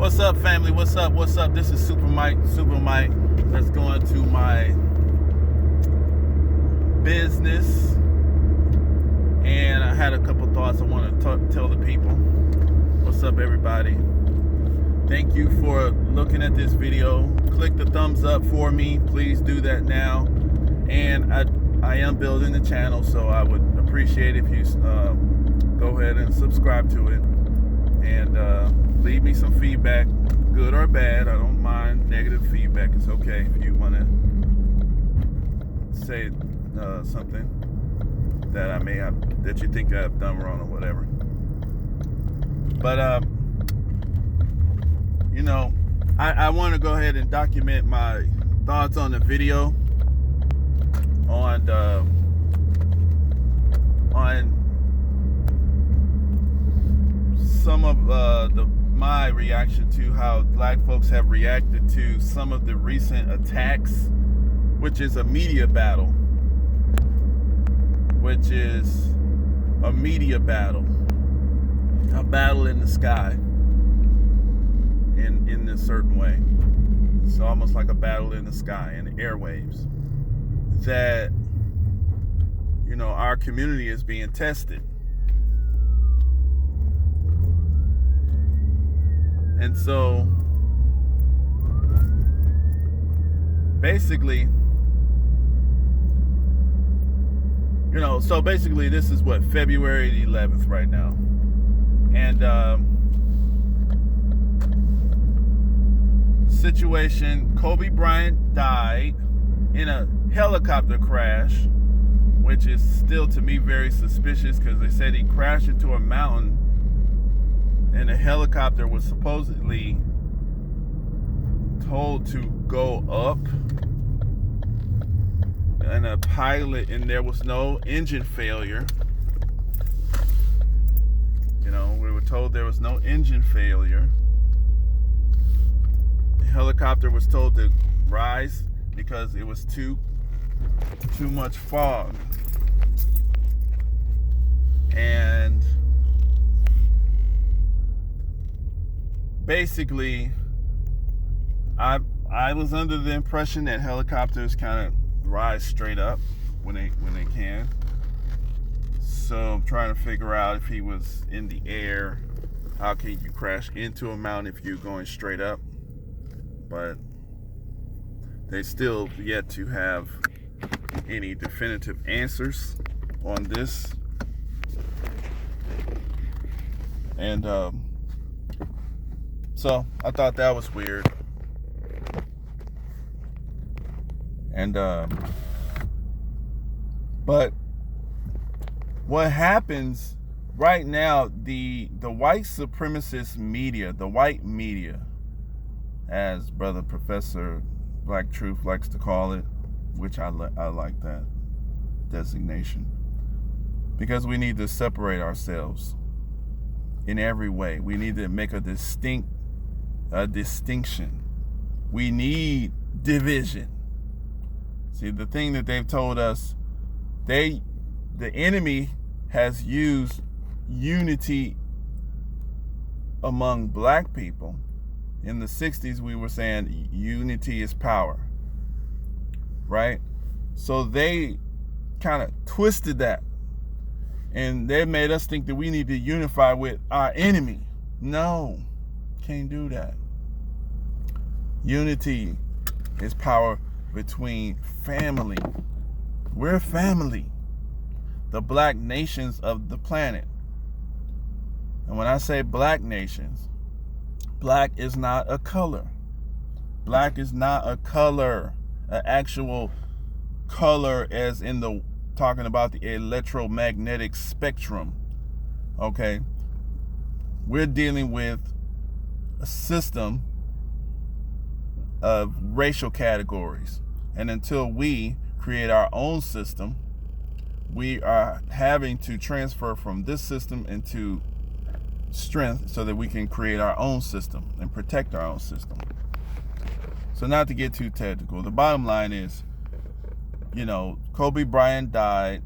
What's up, family? What's up? What's up? This is Super Mike. Let's go into my business. And I had a couple thoughts I want to tell the people. What's up, everybody? Thank you for looking at this video. Click the thumbs up for me. Please do that now. And I am building the channel, so I would appreciate if you go ahead and subscribe to it. And leave me some feedback, good or bad. I don't mind negative feedback. It's okay if you want to say something that I may have, that you think I've done wrong or whatever. But I want to go ahead and document my thoughts on the video on some of my reaction to how black folks have reacted to some of the recent attacks, which is a media battle. A battle in the sky in a certain way. It's almost like a battle in the sky, in the airwaves, that our community is being tested. And so basically this is what, February the 11th right now. And situation, Kobe Bryant died in a helicopter crash, which is still to me very suspicious, because they said he crashed into a mountain and the helicopter was supposedly told to go up, and a pilot, and there was no engine failure. We were told there was no engine failure. The helicopter was told to rise because it was too much fog. And basically, I was under the impression that helicopters kind of rise straight up when they can. So I'm trying to figure out, if he was in the air, how can you crash into a mountain if you're going straight up? But they still yet to have any definitive answers on this. And so I thought that was weird. And but what happens right now, the white supremacist media, the white media, as Brother Professor Black Truth likes to call it, which I like that designation, because we need to separate ourselves in every way. We need to make a distinction. We need division. See, the thing that they've told us, the enemy has used unity among black people. In the 60s, we were saying unity is power, right? So they kind of twisted that, and they made us think that we need to unify with our enemy. No, can't do that. Unity is power between family. We're family, the black nations of the planet. And when I say black nations, black is not a color. Black is not a color, an actual color as in the talking about the electromagnetic spectrum. Okay? We're dealing with a system of racial categories. And until we create our own system, we are having to transfer from this system into strength so that we can create our own system and protect our own system. So not to get too technical, the bottom line is, Kobe Bryant died.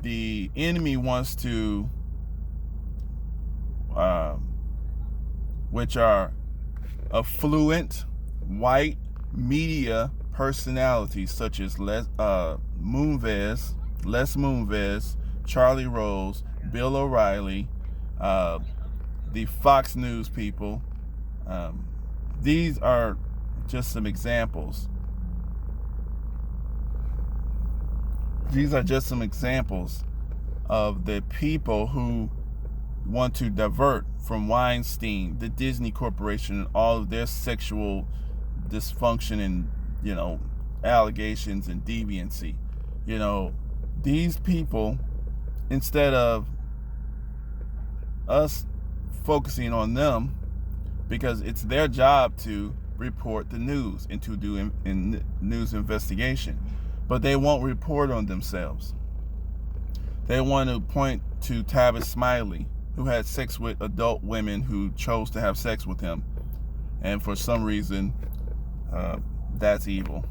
The enemy wants to, which are affluent white media personalities such as Les Moonves, Charlie Rose, Bill O'Reilly, the Fox News people. These are just some examples. These are just some examples of the people who want to divert from Weinstein, the Disney Corporation, and all of their sexual dysfunction and, allegations and deviancy. These people, instead of us focusing on them, because it's their job to report the news and to do news investigation, but they won't report on themselves. They want to point to Tavis Smiley, who had sex with adult women who chose to have sex with him, and for some reason, that's evil.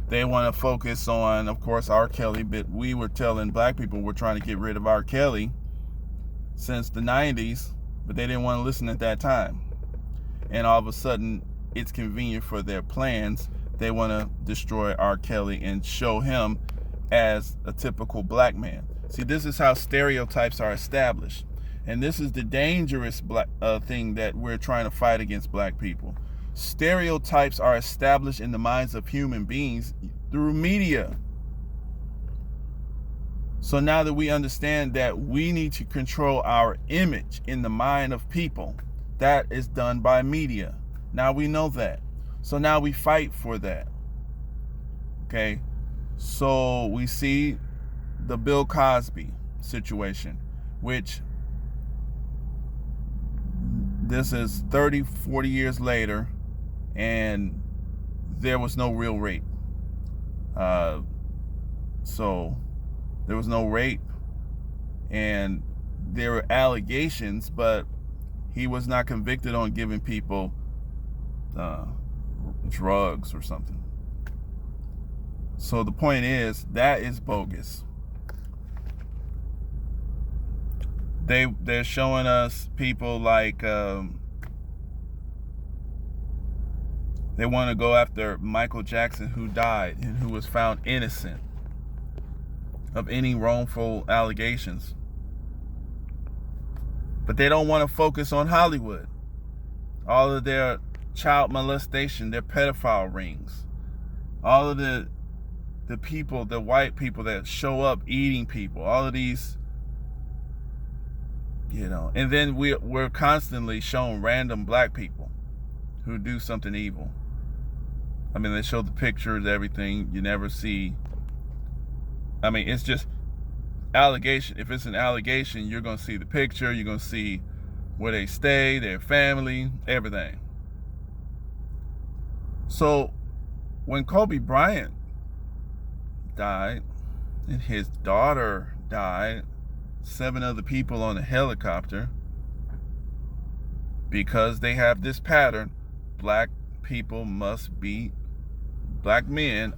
They want to focus on, of course, R. Kelly, but we were telling black people we're trying to get rid of R. Kelly since the 90s, but they didn't want to listen at that time. And all of a sudden, it's convenient for their plans. They want to destroy R. Kelly and show him as a typical black man. See, this is how stereotypes are established. And this is the dangerous thing that we're trying to fight against black people. Stereotypes are established in the minds of human beings through media. So now that we understand that we need to control our image in the mind of people, that is done by media. Now we know that. So now we fight for that. Okay? So we see the Bill Cosby situation, which this is 30, 40 years later, and there was no real rape. So there was no rape, and there were allegations, but he was not convicted on giving people drugs or something. So the point is, that is bogus. They're showing us people like they want to go after Michael Jackson, who died and who was found innocent of any wrongful allegations. But they don't want to focus on Hollywood. All of their child molestation, their pedophile rings, all of the people, the white people that show up eating people, all of these, and then we're constantly showing random black people who do something evil. I mean, they show the pictures, everything. You never see. I mean, it's just allegation. If it's an allegation, you're going to see the picture. You're going to see where they stay, their family, everything. So when Kobe Bryant died and his daughter died, 7 other people on a helicopter, because they have this pattern, black men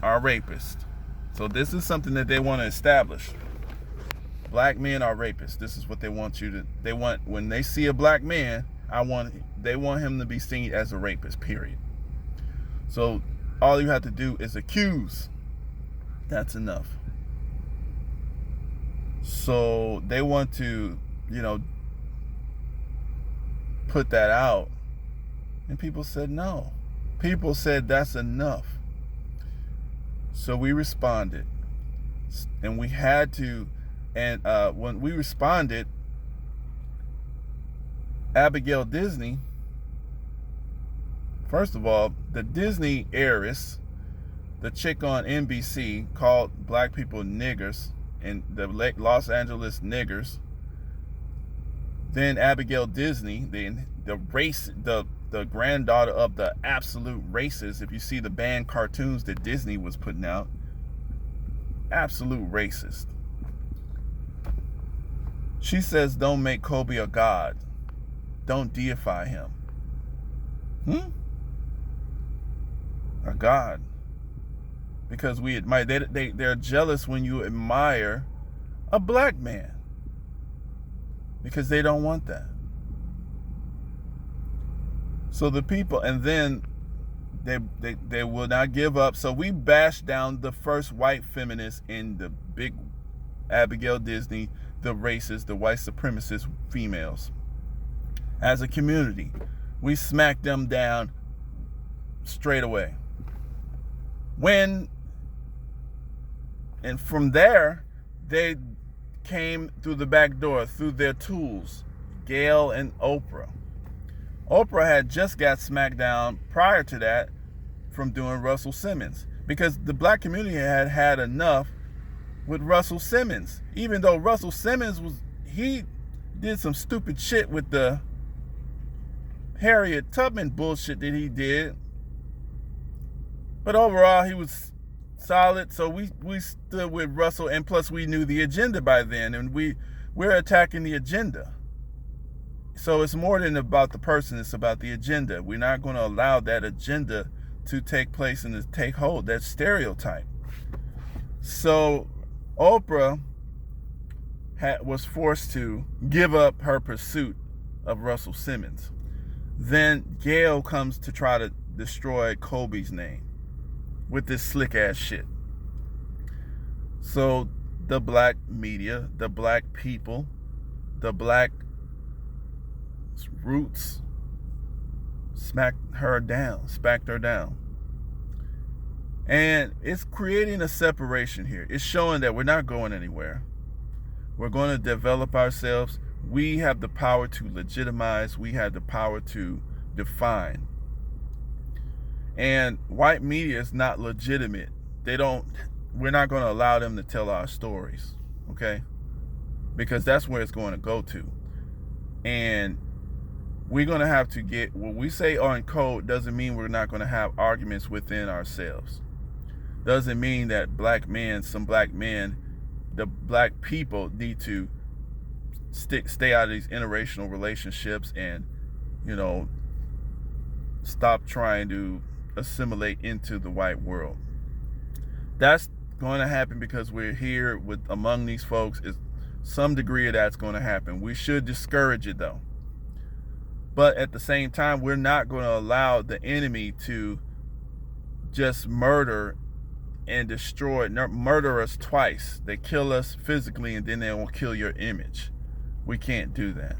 are rapists. So this is something that they want to establish. Black men are rapists. This is what they want when they see a black man, they want him to be seen as a rapist, period. So all you have to do is accuse. That's enough. So they want to, put that out. And people said no. People said that's enough. So we responded. And we had to, and when we responded, Abigail Disney, first of all, the Disney heiress, the chick on NBC called black people niggers, and the Los Angeles niggers. Then Abigail Disney, the granddaughter of the absolute racist. If you see the banned cartoons that Disney was putting out, absolute racist. She says, don't make Kobe a god. Don't deify him. A god. Because we admire, they're jealous when you admire a black man. Because they don't want that. So the people, and then they will not give up. So we bashed down the first white feminists in the big Abigail Disney, the racist, the white supremacist females. As a community, we smacked them down straight away. And from there, they came through the back door, through their tools, Gayle and Oprah. Oprah had just got smacked down prior to that from doing Russell Simmons, because the black community had had enough with Russell Simmons. Even though Russell Simmons he did some stupid shit with the Harriet Tubman bullshit that he did, but overall he was solid. So we stood with Russell, and plus we knew the agenda by then, and we're attacking the agenda. So it's more than about the person, it's about the agenda. We're not going to allow that agenda to take place and to take hold, that stereotype. So Oprah was forced to give up her pursuit of Russell Simmons. Then Gayle comes to try to destroy Kobe's name with this slick ass shit. So the black media, the black people, the black roots smacked her down. And it's creating a separation here. It's showing that we're not going anywhere. We're going to develop ourselves. We have the power to legitimize. We have the power to define. And white media is not legitimate. We're not going to allow them to tell our stories, okay? Because that's where it's going to go to. And we're going to have to get, when we say on code, doesn't mean we're not going to have arguments within ourselves. Doesn't mean that some black men, the black people need to stay out of these interracial relationships and, stop trying to assimilate into the white world. That's going to happen because we're here among these folks. Is some degree of that's going to happen. We should discourage it though. But at the same time, we're not going to allow the enemy to just murder and destroy, murder us twice. They kill us physically and then they will kill your image. We can't do that.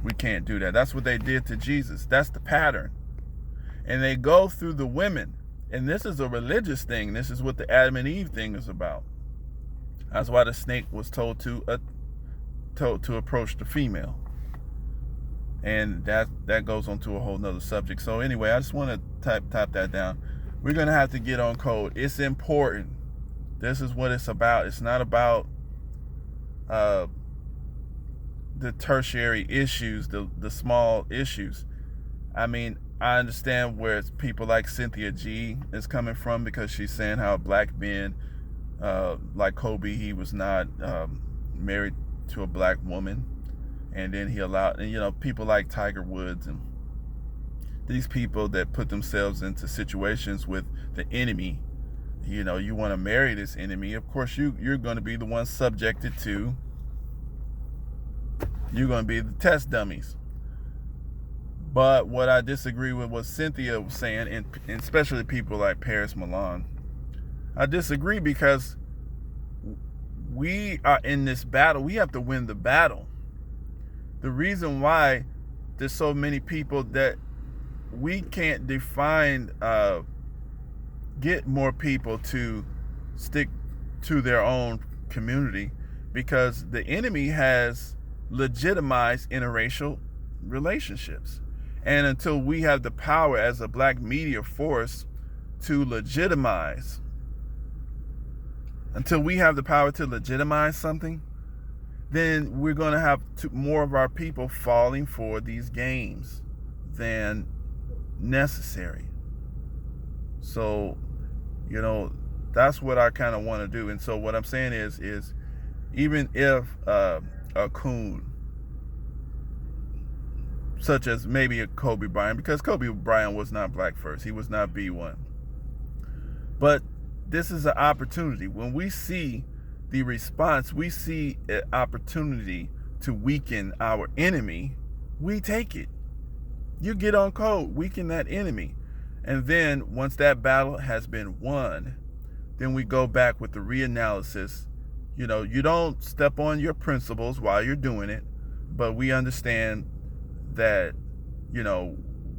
We can't do that. That's what they did to Jesus. That's the pattern. And they go through the women. And this is a religious thing. This is what the Adam and Eve thing is about. That's why the snake was told to approach the female. And that goes on to a whole nother subject. So anyway, I just want to type that down. We're going to have to get on code. It's important. This is what it's about. It's not about the tertiary issues, the small issues. I mean, I understand where people like Cynthia G is coming from, because she's saying how black men, like Kobe, he was not married to a black woman. And then he allowed, and people like Tiger Woods and these people that put themselves into situations with the enemy. You want to marry this enemy. Of course, you're going to be the one subjected to. You're going to be the test dummies. But what I disagree with what Cynthia was saying, and especially people like Paris Milan, I disagree because we are in this battle. We have to win the battle. The reason why there's so many people that we can't get more people to stick to their own community, because the enemy has legitimized interracial relationships. And until we have the power as a black media force to legitimize, something, then we're going to have more of our people falling for these games than necessary. So, that's what I kind of want to do. And so what I'm saying is even if a coon, such as maybe a Kobe Bryant, because Kobe Bryant was not black first, he was not B1. But this is an opportunity. When we see the response, we see an opportunity to weaken our enemy, we take it. You get on code, weaken that enemy. And then once that battle has been won, then we go back with the reanalysis. You know, you don't step on your principles while you're doing it, but we understand that, you know,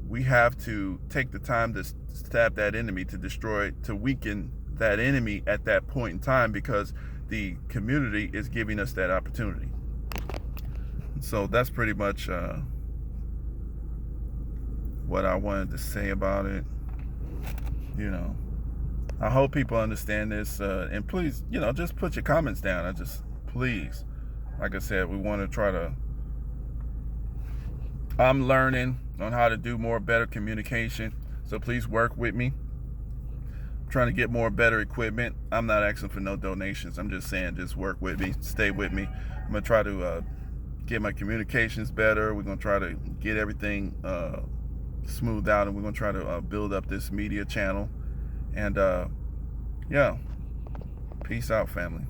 we have to take the time to stab that enemy, to destroy, to weaken that enemy at that point in time, because the community is giving us that opportunity. So that's pretty much what I wanted to say about it. You know, I hope people understand this, and please, you know, just put your comments down. Please, like I said, we want to try to, I'm learning on how to do better communication, so please work with me. I'm trying to get better equipment. I'm not asking for no donations. I'm just saying, just work with me, stay with me. I'm going to try to get my communications better. We're going to try to get everything smoothed out, and we're going to try to build up this media channel. And yeah, peace out, family.